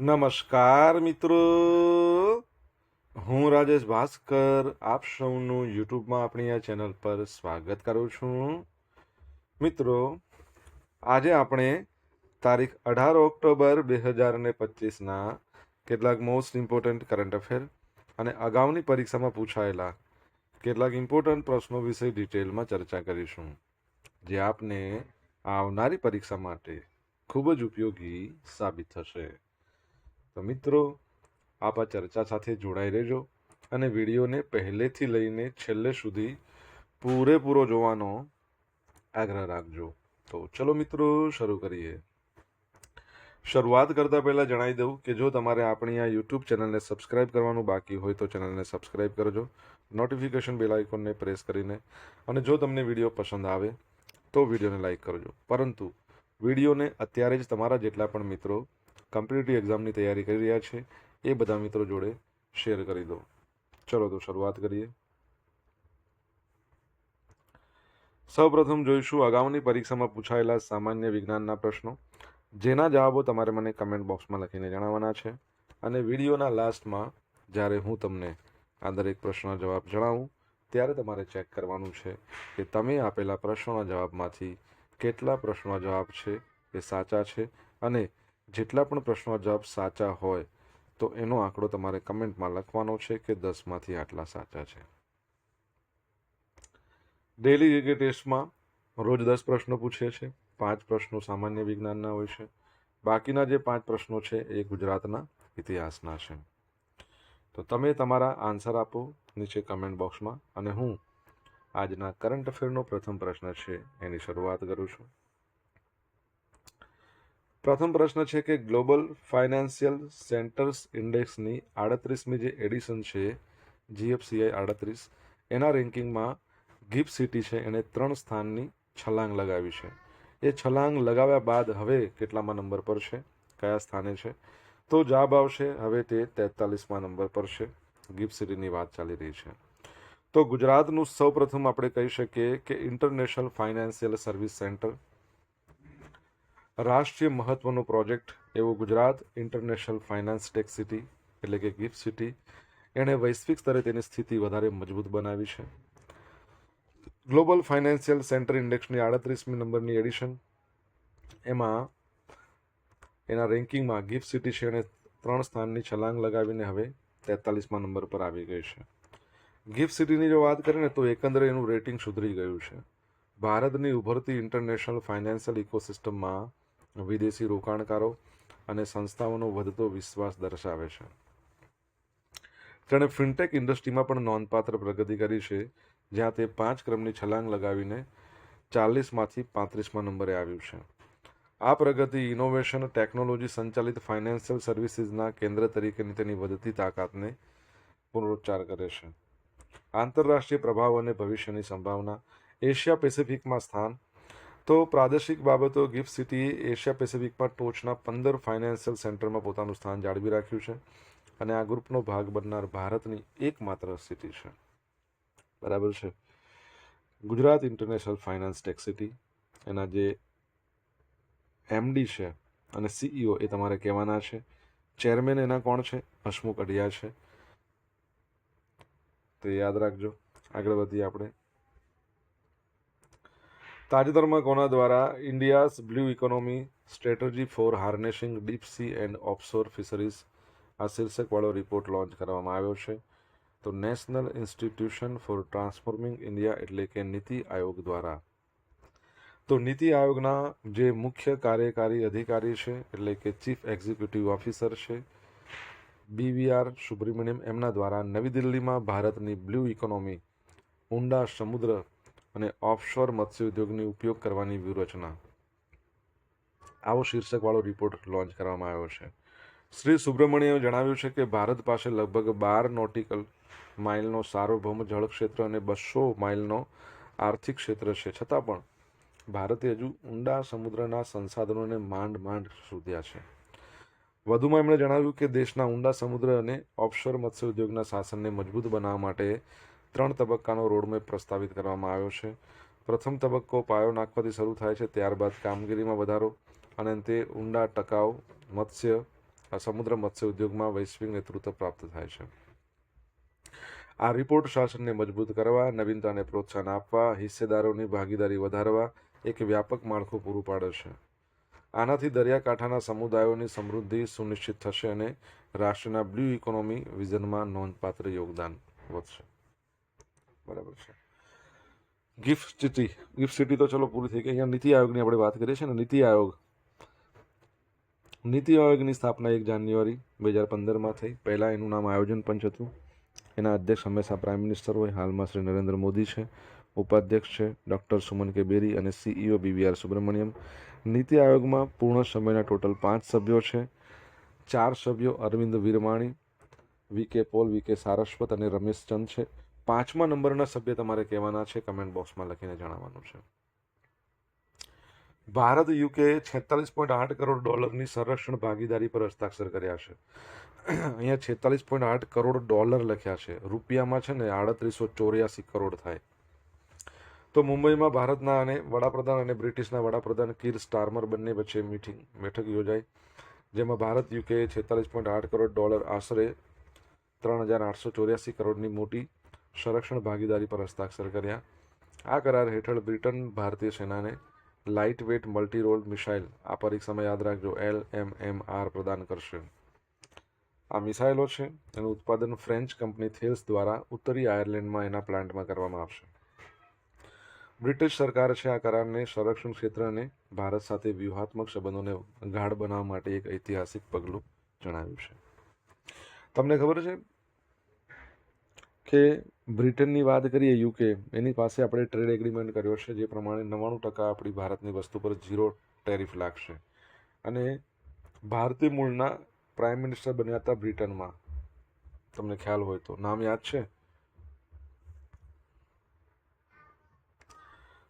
નમસ્કાર મિત્રો, હું રાજેશ ભાસ્કર આપ સૌનું યુટ્યુબમાં આપણી આ ચેનલ પર સ્વાગત કરું છું. મિત્રો, આજે આપણે તારીખ 18 ઓક્ટોબર 2025ના કેટલાક મોસ્ટ ઇમ્પોર્ટન્ટ કરંટ અફેર અને અગાઉની પરીક્ષામાં પૂછાયેલા કેટલાક ઇમ્પોર્ટન્ટ પ્રશ્નો વિશે ડિટેલમાં ચર્ચા કરીશું, જે આપને આવનારી પરીક્ષા માટે ખૂબ જ ઉપયોગી સાબિત થશે. તો મિત્રો, આપ આ ચર્ચા સાથે જોડાઈ રહેજો અને વિડીયોને પહેલેથી લઈને છેલ્લે સુધી પૂરેપૂરો જોવાનો આગ્રહ રાખજો. તો ચલો મિત્રો, શરૂ કરીએ. શરૂઆત કરતા પહેલા જણાવી દઉં કે જો તમારે આપણી આ યુટ્યુબ ચેનલને સબસ્ક્રાઇબ કરવાનું બાકી હોય તો ચેનલને સબસ્ક્રાઇબ કરજો, નોટિફિકેશન બેલ આઇકોનને પ્રેસ કરીને, અને જો તમને વિડીયો પસંદ આવે તો વિડીયોને લાઇક કરજો. પરંતુ વિડીયોને અત્યારે જ તમારા જેટલા પણ મિત્રો કોમ્પિટિટિવ એક્ઝામની તૈયારી કરી રહ્યા છે એ બધા મિત્રો જોડે શેર કરી દો. ચલો તો શરૂઆત કરીએ. સૌપ્રથમ જોઈશું અગાઉની પરીક્ષામાં પૂછાયેલા સામાન્ય વિજ્ઞાનના પ્રશ્નો, જેના જવાબો તમારે મને કમેન્ટ બોક્સમાં લખીને જણાવવાના છે. અને વિડીયોના લાસ્ટમાં જ્યારે હું તમને આ દરેક પ્રશ્નના જવાબ જણાવું ત્યારે તમારે ચેક કરવાનું છે કે તમે આપેલા પ્રશ્નોના જવાબમાંથી કેટલા પ્રશ્નોના જવાબ છે એ સાચા છે, અને જેટલા પણ પ્રશ્નોના જવાબ સાચા હોય તો એનો આંકડો તમારે કમેન્ટમાં લખવાનો છે કે 10માંથી આટલા સાચા છે. ડેલી જીકે ટેસ્ટમાં રોજ 10 પ્રશ્નો પૂછે છે. 5 પ્રશ્નો સામાન્ય વિજ્ઞાનના હોય છે. બાકીના જે 5 પ્રશ્નો છે એ ગુજરાતના ઇતિહાસના છે. તો તમે તમારા આન્સર આપો નીચે કમેન્ટ બોક્સમાં, અને હું આજના કરંટ અફેરનો પ્રથમ પ્રશ્ન છે એની શરૂઆત કરું છું. પ્રથમ પ્રશ્ન છે કે ગ્લોબલ ફાઇનાન્શિયલ સેન્ટર્સ ઇન્ડેક્સની 38મી જે એડિશન છે, GFCI 38, એના રેન્કિંગમાં ગિફ્ટ સિટી છે એને 3 સ્થાનની છલાંગ લગાવી છે. એ છલાંગ લગાવ્યા બાદ હવે કેટલામાં નંબર પર છે, કયા સ્થાને છે? તો જવાબ આવશે હવે તે 43મા નંબર પર છે. ગિફ્ટ સિટીની વાત ચાલી રહી છે. તો ગુજરાતનું સૌપ્રથમ આપણે કહી શકીએ કે ઇન્ટરનેશનલ ફાઇનાન્શિયલ સર્વિસ સેન્ટર, રાષ્ટ્રીય મહત્વનો પ્રોજેક્ટ એવો Gujarat international finance tech city એટલે કે ગિફ્ટ સિટી, એણે વૈશ્વિક સ્તરે તેની સ્થિતિ વધારે મજબૂત બનાવી છે. ગ્લોબલ ફાઇનાન્શિયલ સેન્ટર ઇન્ડેક્સની 38મી નંબરની એડિશન, એમાં એના રેન્કિંગમાં ગિફ્ટ સિટી છે એને 3 સ્થાનની છલાંગ લગાવીને હવે 43મા નંબર પર આવી ગઈ છે. ગિફ્ટ સિટીની જો વાત કરીએ ને તો એકંદરે એનું રેટિંગ સુધરી ગયું છે. ભારતની ઉભરતી ઇન્ટરનેશનલ ફાઇનાન્શિયલ ઇકોસિસ્ટમમાં વિદેશી રોકાણકારો અને સંસ્થાઓનો વધતો વિશ્વાસ દર્શાવે છે. તેણે ફિનટેક ઇન્ડસ્ટ્રીમાં પણ નોંધપાત્ર પ્રગતિ કરી છે, જ્યાં તે 5 ક્રમની છલાંગ લગાવીને 40માંથી 35મા નંબરે આવ્યું છે. આ પ્રગતિ ઇનોવેશન, ટેકનોલોજી સંચાલિત ફાઇનાન્શિયલ સર્વિસીસના કેન્દ્ર તરીકેની તેની વધતી તાકાતને પુનરોચ્ચાર કરે છે. આંતરરાષ્ટ્રીય પ્રભાવ અને ભવિષ્યની સંભાવના, એશિયા પેસિફિકમાં સ્થાન. તો પ્રાદેશિક બાબતો, ગિફ્ટ સિટીએ એશિયા પેસિફિકમાં ટોચના 15 ફાઇનાન્શિયલ સેન્ટરમાં પોતાનું સ્થાન જાળવી રાખ્યું છે, અને આ ગ્રુપનો ભાગ બનનાર ભારતની એકમાત્ર સિટી છે. બરાબર છે. Gujarat international finance tech city, એના જે MD છે અને CEO એ તમારે કહેવાના છે. ચેરમેન એના કોણ છે? હસમુખ અઢિયા છે. તો યાદ રાખજો. આગળ વધીએ આપણે. તાજેતરમાં કોના દ્વારા India's blue economy strategy for harnessing deep sea and offshore fisheries, આ શીર્ષકવાળો રિપોર્ટ લોન્ચ કરવામાં આવ્યો છે? તો National Institution for Transforming India એટલે કે નીતિ આયોગ દ્વારા. તો નીતિ આયોગના જે મુખ્ય કાર્યકારી અધિકારી છે એટલે કે ચીફ એક્ઝિક્યુટિવ ઓફિસર છે, BVR સુબ્રમણ્યમ, એમના દ્વારા નવી દિલ્હીમાં ભારતની બ્લુ ઇકોનોમી, ઊંડા સમુદ્ર અને ઓફશોર મત્સ્ય ઉદ્યોગની ઉપયોગ કરવાની વ્યૂહરચના, આવો શીર્ષકવાળો રિપોર્ટ લોન્ચ કરવામાં આવ્યો છે. શ્રી સુબ્રમણ્યમે જણાવ્યું છે કે ભારત પાસે લગભગ 12 નોટિકલ માઇલનો સાર્વભૌમ જળ ક્ષેત્ર અને 200 માઇલનો આર્થિક ક્ષેત્ર છે, છતાં પણ ભારતે હજુ ઊંડા સમુદ્રના સંસાધનોને માંડ શોધ્યા છે. વધુમાં એમણે જણાવ્યું કે દેશના ઊંડા સમુદ્ર અને ઓફશોર મત્સ્ય ઉદ્યોગના શાસનને મજબૂત બનાવવા માટે 3 તબક્કાનો રોડમેપ પ્રસ્તાવિત કરવામાં આવ્યો છે. પ્રથમ તબક્કો પાયો નાખવાથી શરૂ થાય છે, ત્યારબાદ કામગીરીમાં વધારો, અને અંતે ઊંડા ટકાઉ મત્સ્ય આ સમુદ્ર મત્સ્ય ઉદ્યોગમાં વૈશ્વિક નેતૃત્વ પ્રાપ્ત થાય છે. આ રિપોર્ટ શાસનને મજબૂત કરવા, નવીનતાને પ્રોત્સાહન આપવા, હિસ્સેદારોની ભાગીદારી વધારવા એક વ્યાપક માળખું પૂરું પાડે છે. આનાથી દરિયાકાંઠાના સમુદાયોની સમૃદ્ધિ સુનિશ્ચિત થશે અને રાષ્ટ્રના બ્લુ ઇકોનોમી વિઝનમાં નોંધપાત્ર યોગદાન વધશે. બરાબર છે. ગિફ્ટ સિટી તો ચલો પૂરી થઈ ગઈ. અહીંયા નીતિ આયોગની આપણે વાત કરીએ છીએ ને. નીતિ આયોગની સ્થાપના 1 જાન્યુઆરી 2015 થઈ. પહેલાં એનું નામ આયોજન પંચ હતું. એના અધ્યક્ષ હંમેશા પ્રાઇમ મિનિસ્ટર હોય. હાલમાં શ્રી નરેન્દ્ર મોદી છે. ઉપાધ્યક્ષ છે ડૉક્ટર સુમન કે બેરી અને CEO BVR સુબ્રમણ્યમ. નીતિ આયોગમાં પૂર્ણ સમયના ટોટલ 5 સભ્યો છે. 4 સભ્યો અરવિંદ વીરવાણી, VK પોલ, VK સારસ્વત અને રમેશ ચંદ છે. 5મા નંબરના સભ્ય તમારે કહેવાના છે, કમેન્ટ બોક્સમાં લખીને જણાવવાનું છે. ભારત UK 46.8 કરોડ ડોલરની સંરક્ષણ ભાગીદારી પર હસ્તાક્ષર કર્યા છે. અહીંયા 46.8 કરોડ ડોલર લખ્યા છે. રૂપિયામાં છે ને 3884 કરોડ થાય. તો મુંબઈમાં ભારતના અને વડાપ્રધાન અને બ્રિટિશના વડાપ્રધાન કીર સ્ટારમર બંને વચ્ચે બેઠક યોજાઈ, જેમાં ભારત યુકે 46.8 કરોડ ડોલર આશરે 3884 કરોડની મોટી સંરક્ષણ ભાગીદારી પર હસ્તાક્ષર કર્યા. આ કરાર હેઠળ બ્રિટન ભારતીય સેનાને light weight multi role missile, આ પરીક્ષામાં યાદ રાખજો, LMMR પ્રદાન કરશે. આ મિસાઇલો છે એનું ઉત્પાદન ફ્રેન્ચ કંપની થેલ્સ દ્વારા ઉત્તરી આયર્લેન્ડમાં એના પ્લાન્ટમાં કરવામાં આવશે. બ્રિટિશ સરકાર છે આ કરારને સંરક્ષણ ક્ષેત્રને ભારત સાથે વ્યૂહાત્મક સંબંધોને ગાઢ બનાવવા માટે એક ઐતિહાસિક પગલું જણાવ્યું છે. તમને ખબર છે કે બ્રિટનની વાત કરીએ, યુકે, એની પાસે આપણે ટ્રેડ એગ્રીમેન્ટ કર્યો છે, જે પ્રમાણે 99% આપણી ભારતની વસ્તુ પર 0 ટેરિફ લાગશે. અને ભારતીય મૂળના પ્રાઇમ મિનિસ્ટર બન્યા હતા બ્રિટનમાં, તમને ખ્યાલ હોય તો. નામ યાદ છે?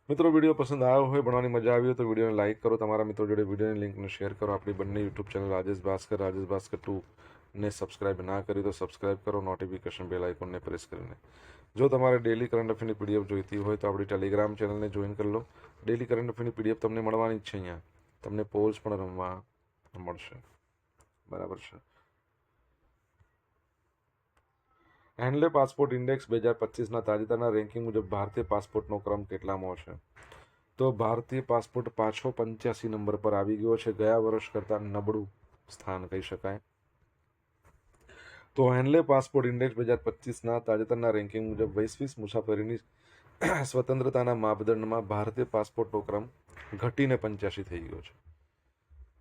મિત્રો, વિડીયો પસંદ આવ્યો હોય, ભણવાની મજા આવી હોય તો વિડીયોને લાઇક કરો, તમારા મિત્રો જોડે વિડીયોની લિંકને શેર કરો. આપણી બંને યુટ્યુબ ચેનલ રાજેશ ભાસ્કર 2 ને સબસ્ક્રાઇબ ના કરી તો સબસ્ક્રાઇબ કરો, નોટિફિકેશન બેલ આઇકોનને પ્રેસ કરીને. જો તમારે ડેલી કરંટ અફેરની PDF જોઈતી હોય તો આપણી ટેલિગ્રામ ચેનલને જોઈન કરી લો. ડેલી કરંટ અફેરની PDF તમને મળવાની જ છે. અહીંયા તમને પોઝ પણ રમવા મળશે. બરાબર છે. હેન્ડલે પાસપોર્ટ ઇન્ડેક્સ 2025ના તાજેતરના રેન્કિંગ મુજબ ભારતીય પાસપોર્ટનો ક્રમ કેટલામો છે? તો ભારતીય પાસપોર્ટ પાછો 85 નંબર પર આવી ગયો છે. ગયા વર્ષ કરતાં નબળું સ્થાન કહી શકાય. તો હેન્ડલે પાસપોર્ટ ઇન્ડેક્સ 2025ના તાજેતરના રેન્કિંગ મુજબ વૈશ્વિક મુસાફરીની સ્વતંત્રતાના માપદંડમાં ભારતીય પાસપોર્ટનો ક્રમ ઘટીને 85 થઈ ગયો છે.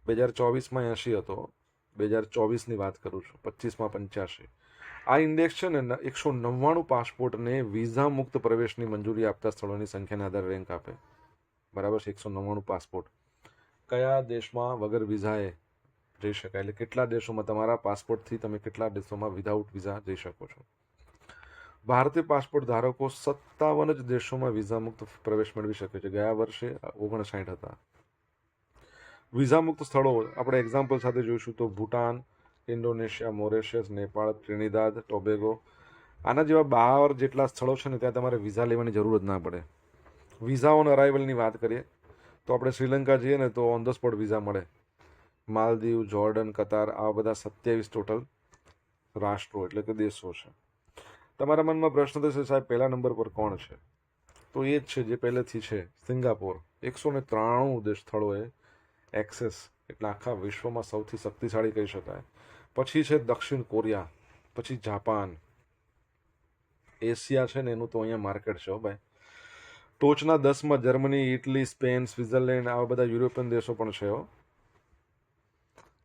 2024માં 80 હતો. 2024ની વાત કરું છું. 25માં 85. આ ઇન્ડેક્સ છે ને 199 પાસપોર્ટને વિઝા મુક્ત પ્રવેશની મંજૂરી આપતા સ્થળોની સંખ્યાના આધારે રેન્ક આપે. બરાબર છે. 199 પાસપોર્ટ કયા દેશમાં વગર વિઝાએ જઈ શકાય, એટલે કેટલા દેશોમાં તમારા પાસપોર્ટથી તમે કેટલા દેશોમાં વિધાઉટ વિઝા જઈ શકો છો. ભારતીય પાસપોર્ટ ધારકો 57 જ દેશોમાં વિઝા મુક્ત પ્રવેશ મેળવી શકે છે. ગયા વર્ષે 59 હતા. વિઝા મુક્ત સ્થળો આપણે એક્ઝામ્પલ સાથે જોઈશું તો Bhutan, Indonesia, Mauritius, Nepal, Trinidad, Tobago, આના જેવા 12 જેટલા સ્થળો છે ને ત્યાં તમારે વિઝા લેવાની જરૂર જ ના પડે. વિઝા ઓન અરાઇવલની વાત કરીએ તો આપણે શ્રીલંકા જઈએ ને તો ઓન ધ સ્પોટ વિઝા મળે. માલદીવ, જોર્ડન, કતાર, આવા બધા 27 ટોટલ રાષ્ટ્રો એટલે કે દેશો છે. તમારા મનમાં પ્રશ્ન થશે, સાહેબ પહેલા નંબર પર કોણ છે? તો એ જ છે જે પહેલેથી છે, સિંગાપોર. 193 સ્થળોએ એક્સેસ, એટલે આખા વિશ્વમાં સૌથી શક્તિશાળી કહી શકાય. પછી છે દક્ષિણ કોરિયા, પછી જાપાન. એશિયા છે ને એનું તો અહીંયા માર્કેટ છે ભાઈ. ટોચના 10માં જર્મની, ઇટલી, સ્પેન, સ્વિટ્ઝરલેન્ડ, આવા બધા યુરોપિયન દેશો પણ છે.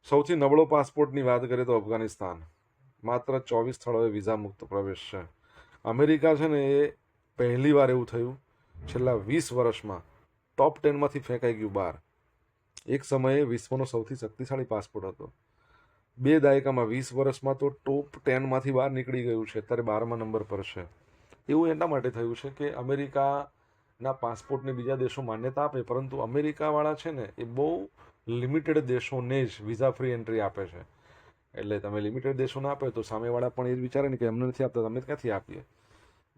સૌથી નબળો પાસપોર્ટની વાત કરીએ તો અફઘાનિસ્તાન. માત્ર 24 સ્થળોએ વિઝા મુક્ત પ્રવેશ છે. અમેરિકા છે ને એ પહેલી વાર એવું થયું છેલ્લા 20 વર્ષમાં ટોપ 10માંથી ફેંકાઈ ગયું બહાર. એક સમયે વિશ્વનો સૌથી શક્તિશાળી પાસપોર્ટ હતો. 2 દાયકામાં 20 વર્ષમાં તો ટોપ 10માંથી બહાર નીકળી ગયું છે. અત્યારે 12મા નંબર પર છે. એવું એટલા માટે થયું છે કે અમેરિકાના પાસપોર્ટને બીજા દેશો માન્યતા આપે, પરંતુ અમેરિકાવાળા છે ને એ બહુ લિમિટેડ દેશોને જ વિઝા ફ્રી એન્ટ્રી આપે છે. એટલે તમે લિમિટેડ દેશોને આપે તો સામેવાળા પણ એ જ વિચારે ને કે અમને નથી આપતા, તમે ક્યાંથી આપીએ.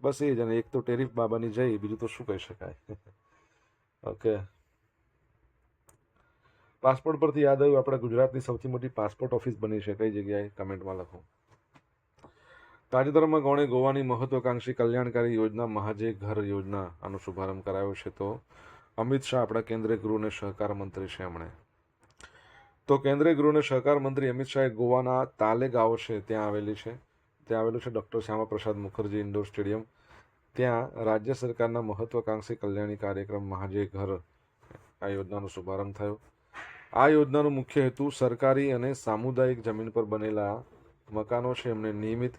બસ એ જ. અને એક તો ટેરિફ બાબાની જઈ, બીજું તો શું કહી શકાય. ઓકે. પાસપોર્ટ પરથી યાદ આવ્યું, આપણા ગુજરાતની સૌથી મોટી પાસપોર્ટ ઓફિસ બની છે, કઈ જગ્યાએ? કમેન્ટમાં લખો. તાજેતરમાં કોણે ગોવાની મહત્વાકાંક્ષી કલ્યાણકારી યોજના મહાજે ઘર યોજના આનો શુભારંભ કરાયો છે? તો અમિત શાહ, આપણા કેન્દ્રીય ગૃહ અને સહકાર મંત્રી છે એમણે. તો કેન્દ્રીય ગૃહ અને સહકાર મંત્રી અમિત શાહે ગોવાના તાલેગાંવ છે ત્યાં આવેલી છે, ત્યાં આવેલું છે doctor Shyamaprasad Mukherjee indoor stadium. ત્યાં રાજ્ય સરકારના મહત્વાકાંક્ષી કલ્યાણી કાર્યક્રમ મહાજે ઘર આ યોજનાનો શુભારંભ થયો. આ યોજનાનો મુખ્ય હેતુ સરકારી અને સામુદાયિક જમીન પર બનેલા મકાનો છે એમને નિયમિત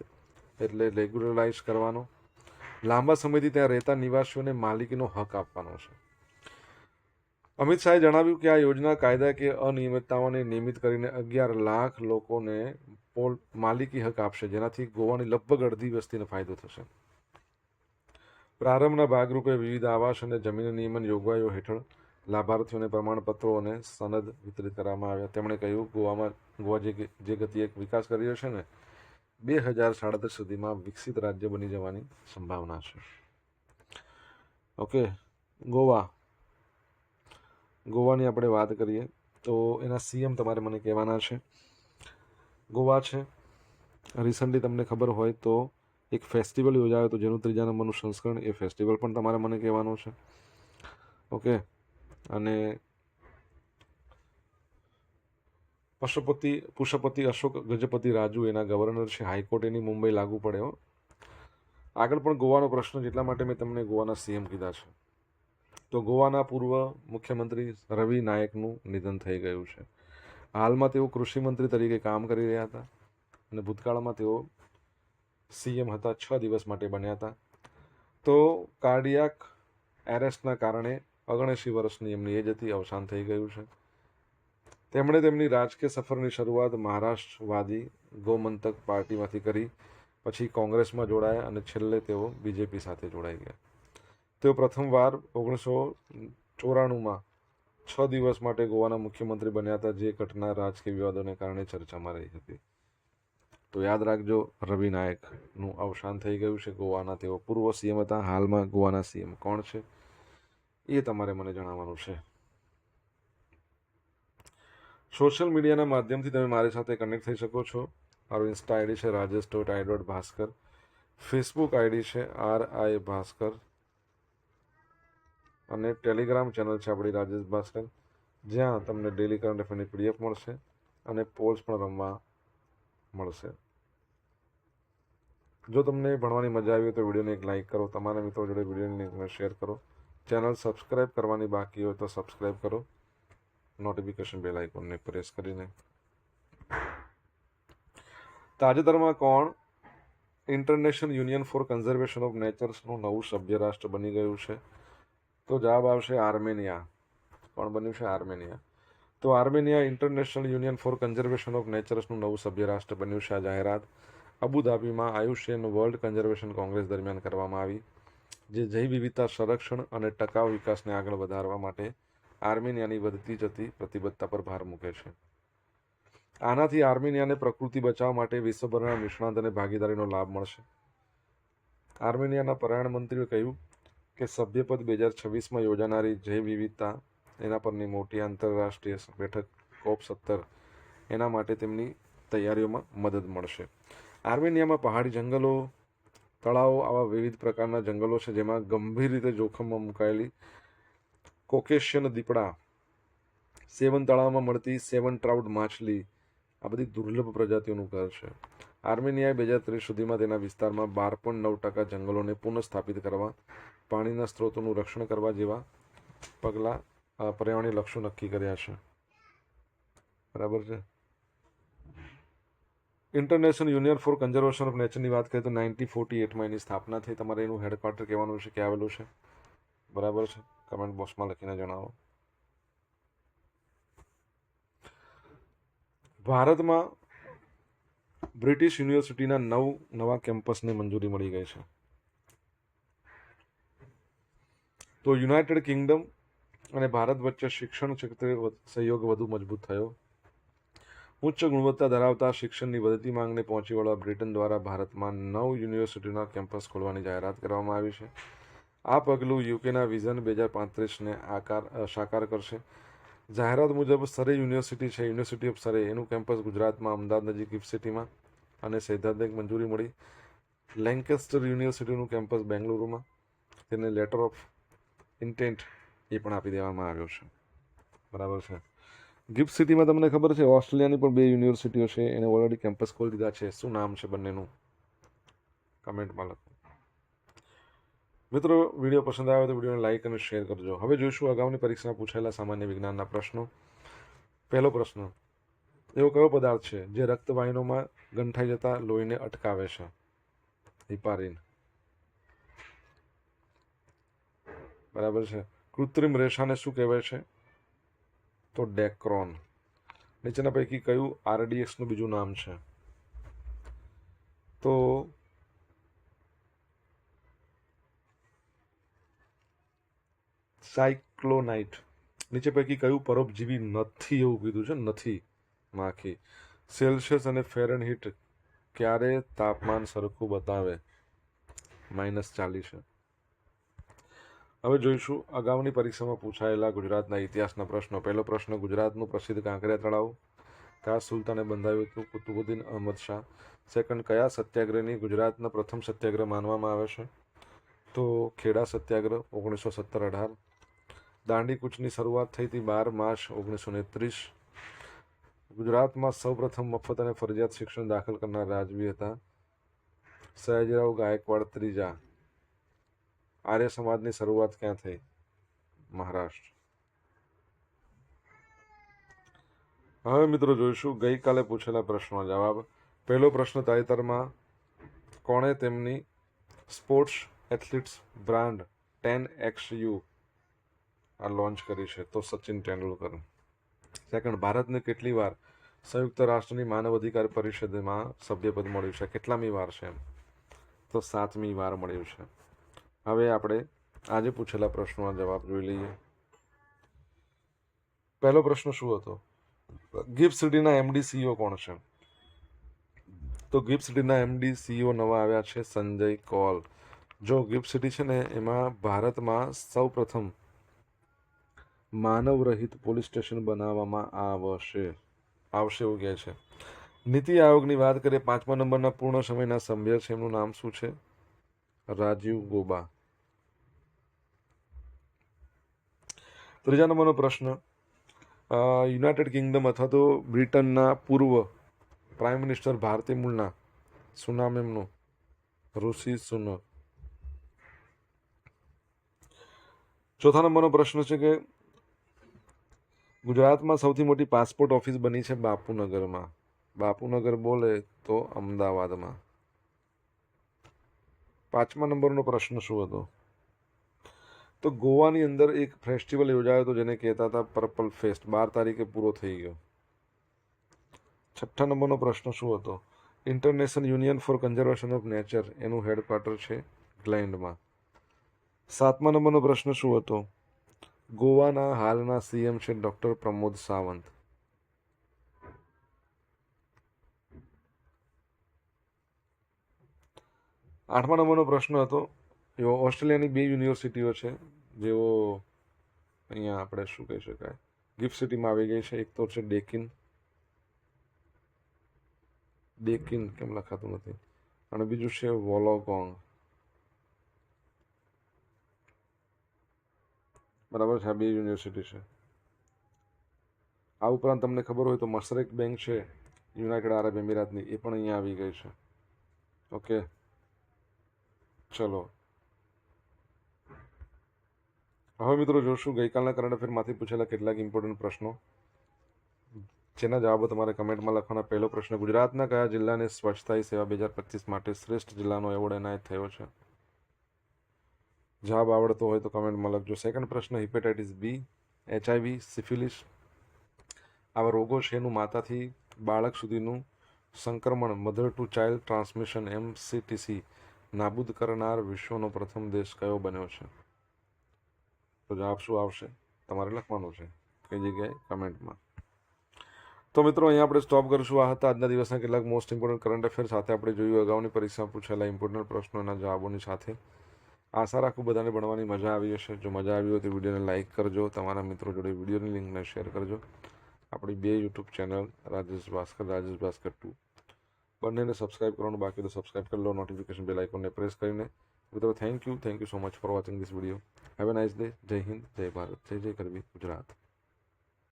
એટલે રેગ્યુલરાઇઝ કરવાનો, લાંબા સમયથી ત્યાં રહેતા નિવાસીઓને માલિકીનો હક આપવાનો છે. અમિત શાહે જણાવ્યું કે આ યોજના કાયદાકીય અનિયમિતતાઓને નિયમિત કરીને 11 લાખ લોકોને માલિકી હક આપશે, જેનાથી ગોવાની લગભગ અડધી વસ્તીને ફાયદો થશે. પ્રારંભના ભાગરૂપે વિવિધ આવાસ અને જમીન નિયમન જોગવાઈઓ હેઠળ લાભાર્થીઓને પ્રમાણપત્રો અને સનદ વિતરિત કરવામાં આવ્યા. તેમણે કહ્યું, ગોવા જે ગતિએ વિકાસ કરી રહ્યો છે ને, 2037 સુધીમાં વિકસિત રાજ્ય બની જવાની સંભાવના છે. ઓકે, ગોવાની આપણે વાત કરીએ તો એના સીએમ તમારે મને કહેવાના છે. ગોવા છે, રિસન્ટલી તમને ખબર હોય તો એક ફેસ્ટિવલ યોજાયો હતો જેનું 3જા નંબરનું સંસ્કરણ, એ ફેસ્ટિવલ પણ તમારે મને કહેવાનું છે. ઓકે, અને પુષ્પપતિ અશોક ગજપતિ રાજુ એના ગવર્નર છે. હાઈકોર્ટ એની મુંબઈ લાગુ પડ્યો. આગળ પણ ગોવાનો પ્રશ્ન, જેટલા માટે મેં તમને ગોવાના સીએમ કીધા છે. તો ગોવાના પૂર્વ મુખ્યમંત્રી રવિ નાયકનું નિધન થઈ ગયું છે. હાલમાં તેઓ કૃષિ મંત્રી તરીકે કામ કરી રહ્યા હતા અને ભૂતકાળમાં તેઓ સીએમ હતા, 6 દિવસ માટે બન્યા હતા. તો કાર્ડિયાક એરેસ્ટના કારણે 79 વર્ષની એમની એજ હતી, અવસાન થઈ ગયું છે. તેમણે તેમની રાજકીય સફરની શરૂઆત મહારાષ્ટ્રવાદી ગોમંતક પાર્ટીમાંથી કરી, પછી કોંગ્રેસમાં જોડાયા અને છેલ્લે તેઓ બીજેપી સાથે જોડાઈ ગયા. તેઓ પ્રથમવાર 1994માં 6 દિવસ માટે ગોવાના મુખ્યમંત્રી બન્યા હતા, જે ઘટના રાજકીય વિવાદોને કારણે ચર્ચામાં રહી હતી. તો યાદ રાખજો, રવિ નાયકનું અવસાન થઈ ગયું છે. ગોવાના તેઓ પૂર્વ સીએમ હતા. હાલમાં ગોવાના સીએમ કોણ છે એ તમારે મને જણાવવાનું છે. સોશિયલ મીડિયાના માધ્યમથી તમે મારી સાથે કનેક્ટ થઈ શકો છો. મારું ઇન્સ્ટા આઈડી છે rajesh.i.bhaskar, ફેસબુક આઈડી છે RI ભાસ્કર, અને ટેલિગ્રામ ચેનલ છે આપણી રાજેશ ભાસ્કર, જ્યાં તમને ડેલી કરંટ અફેરની પીડીએફ મળશે અને પોલ્સ પણ રમવા મળશે. જો તમને ભણવાની મજા આવી હોય તો વિડીયોને એક લાઇક કરો, તમારા મિત્રો જોડે વિડીયોની લિંકને શેર કરો. ચેનલ સબસ્ક્રાઇબ કરવાની બાકી હોય તો સબસ્ક્રાઇબ કરો, નોટિફિકેશન બેલ આઇકોનને પ્રેસ કરીને. તાજેતરમાં કોણ International union for conservation of નેચર્સનું નવું સભ્ય રાષ્ટ્ર બની ગયું છે? તો જવાબ આવશે આર્મેનિયા. કોણ બન્યું છે? આર્મેનિયા. તો Armenia International union for conservation of નેચર્સનું નવું સભ્ય રાષ્ટ્ર બન્યું છે. આ જાહેરાત અબુધાબીમાં આયુષ્યન વર્લ્ડ કન્ઝર્વેશન કોંગ્રેસ દરમિયાન કરવામાં આવી, જે જૈવ વિવિધતા સંરક્ષણ અને ટકાઉ વિકાસને આગળ વધારવા માટે આર્મેનિયાની વધતી જતી પ્રતિબદ્ધતા પર ભાર મૂકે છે. આનાથી આર્મેનિયાને પ્રકૃતિ બચાવવા માટે વિશ્વભરના નિષ્ણાંત અને ભાગીદારીનો લાભ મળશે. આર્મેનિયાના પ્રધાનમંત્રીએ કહ્યું કે સભ્યપદ 2026માં યોજાનારી જૈવ વિવિધતા એના પરની મોટી આંતરરાષ્ટ્રીય બેઠક COP17 એના માટે તેમની તૈયારીઓમાં મદદ મળશે. આર્મેનિયામાં પહાડી જંગલો, તળાવો, આવા વિવિધ પ્રકારના જંગલો છે, જેમાં ગંભીર રીતે જોખમમાં મુકાયેલી કોકેશિયન દીપડા, સેવન તળાવમાં મળતી સેવન ટ્રાઉટ માછલી, આ બધી દુર્લભ પ્રજાતિઓનું ઘર છે. આર્મેનિયાએ 2030 સુધીમાં તેના વિસ્તારમાં 12.9% જંગલોને પુનઃસ્થાપિત કરવા, પાણીના સ્ત્રોતોનું રક્ષણ કરવા જેવા પગલાં પર્યાવરણીય લક્ષ્યો નક્કી કર્યા છે. બરાબર છે. International union for conservation of નેચરની વાત કરીએ તો 1948માં એની સ્થાપના થઈ. તમારે એનું હેડક્વાર્ટર કહેવાનું છે, ક્યાં આવેલું છે? બરાબર છે, કમેન્ટ બોક્સમાં લખીને જણાવો. ભારતમાં બ્રિટિશ યુનિવર્સિટીના 9 નવા કેમ્પસને મંજૂરી મળી ગઈ છે. તો યુનાઇટેડ કિંગડમ અને ભારત વચ્ચે શિક્ષણ ક્ષેત્રે સહયોગ વધુ મજબૂત થયો. ઉચ્ચ ગુણવત્તા ધરાવતા શિક્ષણની વધતી માંગને પહોંચી વળવા બ્રિટન દ્વારા ભારતમાં 9 યુનિવર્સિટીના કેમ્પસ ખોલવાની જાહેરાત કરવામાં આવી છે. આ પગલું યુકેના વિઝન 2035ને સાકાર કરશે. જાહેરાત મુજબ સરે યુનિવર્સિટી છે, યુનિવર્સિટી ઓફ સરે, એનું કેમ્પસ ગુજરાતમાં અમદાવાદ નજીક ગિફ્ટ સિટીમાં અને સૈદ્ધાંતિક મંજૂરી મળી. લેન્કેસ્ટર યુનિવર્સિટીનું કેમ્પસ બેંગલુરુમાં, તેને લેટર ઓફ ઇન્ટેન્ટ એ પણ આપી દેવામાં આવ્યો છે. બરાબર છે. ગિફ્ટ સિટીમાં તમને ખબર છે ઓસ્ટ્રેલિયાની પણ 2 યુનિવર્સિટીઓ છે, એને ઓલરેડી કેમ્પસ ખોલી દીધા છે. શું નામ છે બંનેનું? કમેન્ટમાં લખો. મિત્રો, વિડીયો પસંદ આવે તો વિડીયોને લાઇક અને શેર કરજો. હવે જોઈશું અગાઉની પરીક્ષામાં પૂછાયેલા સામાન્ય વિજ્ઞાનના પ્રશ્નો. પહેલો પ્રશ્ન, એવો કયો પદાર્થ છે જે રક્તવાહિનીઓમાં ગંઠાઈ જતા લોહીને અટકાવે છે? હિપારીન. બરાબર છે. કૃત્રિમ રેસાને શું કહેવાય છે? તો ડેક્રોન. નીચેના પૈકી કયું આરડીએક્સનું બીજું નામ છે? તો સાયક્લોનાઇટ. નીચે પૈકી કયું પરોપજીવી નથી એવું કીધું છે? નથી. માખી. સેલ્સિયસ અને ફેરનહીટ ક્યારે તાપમાન સરખું બતાવે? -40 છે. હવે જોઈશું અગાઉની પરીક્ષામાં પૂછાયેલા ગુજરાતના ઇતિહાસના પ્રશ્નો. પહેલો પ્રશ્ન, ગુજરાતનું પ્રસિદ્ધ કાંકરિયા તળાવ કયા સુલતાને બંધાવ્યું હતું? કુતુબુદ્દીન અહમદ શાહ. સેકન્ડ, કયા સત્યાગ્રહની ગુજરાતના પ્રથમ સત્યાગ્રહ માનવામાં આવે છે? તો ખેડા સત્યાગ્રહ 1917-18. દાંડી કૂચની શરૂઆત થઈ હતી 12 માર્ચ 1929. ગુજરાતમાં સૌપ્રથમ મફત અને ફરજિયાત શિક્ષણ દાખલ કરનાર રાજવી હતા સયાજીરાવ ગાયકવાડ ત્રીજા. આર્ય સમાજની શરૂઆત ક્યાં થઈ? મહારાષ્ટ્ર. હવે મિત્રો જોઈશું ગઈકાલે પૂછેલા પ્રશ્નનો જવાબ. પહેલો પ્રશ્ન, તાજેતરમાં કોણે તેમની સ્પોર્ટ્સ એથ્લેટિક્સ બ્રાન્ડ 10XU આ લોન્ચ કરી છે? તો સચિન તેંડુલકર. સેકન્ડ, ભારતને કેટલી વાર સંયુક્ત રાષ્ટ્રની માનવ અધિકાર પરિષદમાં સભ્યપદ મળ્યું છે? કેટલામી વાર છે? તો 7મી વાર મળ્યું છે. હવે આપણે આજે પૂછેલા પ્રશ્નોના જવાબ જોઈ લઈએ. પહેલો પ્રશ્ન શું હતો? ગિફ્ટ સિટીના MD CEO કોણ છે? તો ગિફ્ટ સિટીના MD CEO નવા આવ્યા છે સંજય કૌલ. જો ગિફ્ટ સિટી છે ને એમાં ભારતમાં સૌ પ્રથમ માનવ રહિત પોલીસ સ્ટેશન બનાવવામાં આવશે એવું કહે છે. નીતિ આયોગની વાત કરીએ, 5મા નંબરના પૂર્ણ સમયના સભ્ય છે, એમનું નામ શું છે? રાજીવ ગોબા. ત્રીજા નંબરનો પ્રશ્ન, યુનાઇટેડ કિંગડમ અથવા તો બ્રિટનના પૂર્વ પ્રાઇમ મિનિસ્ટર ભારતીય મૂળના, શું નામ એમનું? ઋષિ સુનક. ચોથા નંબરનો પ્રશ્ન છે કે ગુજરાતમાં સૌથી મોટી પાસપોર્ટ ઓફિસ બની છે બાપુનગરમાં. બાપુનગર બોલે તો અમદાવાદમાં. 5મા નંબરનો પ્રશ્ન શું હતો? તો ગોવાની અંદર એક ફેસ્ટિવલ યોજાયો હતો જેને કહેતા હતા પર્પલ ફેસ્ટ. 12 તારીખે પૂરો થઈ ગયો. 6ઠ્ઠા નંબરનો પ્રશ્ન શું હતો? International union for conservation of nature એનું હેડક્વાર્ટર છે ઇંગ્લેન્ડમાં. 7મા નંબરનો પ્રશ્ન શું હતો? ગોવાના હાલના CM છે ડોક્ટર પ્રમોદ સાવંત. 8મા નંબરનો પ્રશ્ન હતો, એવો ઓસ્ટ્રેલિયાની 2 યુનિવર્સિટીઓ છે જેઓ અહીંયા આપણે શું કહી શકાય ગિફ્ટ સિટીમાં આવી ગઈ છે. એક તો છે ડેકિન કેમ લખાતું નથી, અને બીજું છે વોલોગોંગ. બરાબર છે, આ 2 યુનિવર્સિટી છે. આ ઉપરાંત તમને ખબર હોય તો મશરેક બેંક છે યુનાઇટેડ આરબ એમિરાતની, એ પણ અહીંયા આવી ગઈ છે. ઓકે, ચલો હવે મિત્રો જોશું ગઈકાલના કરંટ અફેરમાંથી પૂછેલા કેટલાક ઇમ્પોર્ટન્ટ પ્રશ્નો, જેના જવાબો તમારે કમેન્ટમાં લખવાના. પહેલો પ્રશ્ન, ગુજરાતના કયા જિલ્લાને સ્વચ્છતા હી સેવા 2025 માટે શ્રેષ્ઠ જિલ્લાનો એવોર્ડ એનાયત થયો છે? જવાબ આવડતો હોય તો કમેન્ટમાં લખજો. સેકન્ડ પ્રશ્ન, હિપેટાઇટિસ બી, HIV, સિફિલિસ આવા રોગો છે એનું માતાથી બાળક સુધીનું સંક્રમણ mother two child transmission MCTC નાબૂદ કરનાર વિશ્વનો પ્રથમ દેશ કયો બન્યો છે? તો જવાબ શું આવશે તમારે લખવાનું છે કઈ જગ્યાએ, કમેન્ટમાં. તો મિત્રો અહીંયા આપણે સ્ટોપ કરીશું. આ હતા આજના દિવસના કેટલાક મોસ્ટ ઇમ્પોર્ટન્ટ કરંટ અફેર સાથે આપણે જોયું અગાઉની પરીક્ષામાં પૂછેલા ઇમ્પોર્ટન્ટ પ્રશ્નોના જવાબોની સાથે. આશા રાખું બધાને ભણવાની મજા આવી હશે. જો મજા આવી હોય તો વિડીયોને લાઇક કરજો, તમારા મિત્રો જોડે વિડીયોની લિંકને શેર કરજો. આપણી 2 યુટ્યુબ ચેનલ રાજેશ ભાસ્કર 2 બંનેને સબસ્ક્રાઇબ કરવાનું બાકી તો સબસ્ક્રાઇબ કરી લો, નોટિફિકેશન બેલ આઇકોનને પ્રેસ કરીને. મિત્રો thank you so much for watching this video. Have a nice day. જય હિન્દ, જય ભારત, જય જય ગરવી ગુજરાત.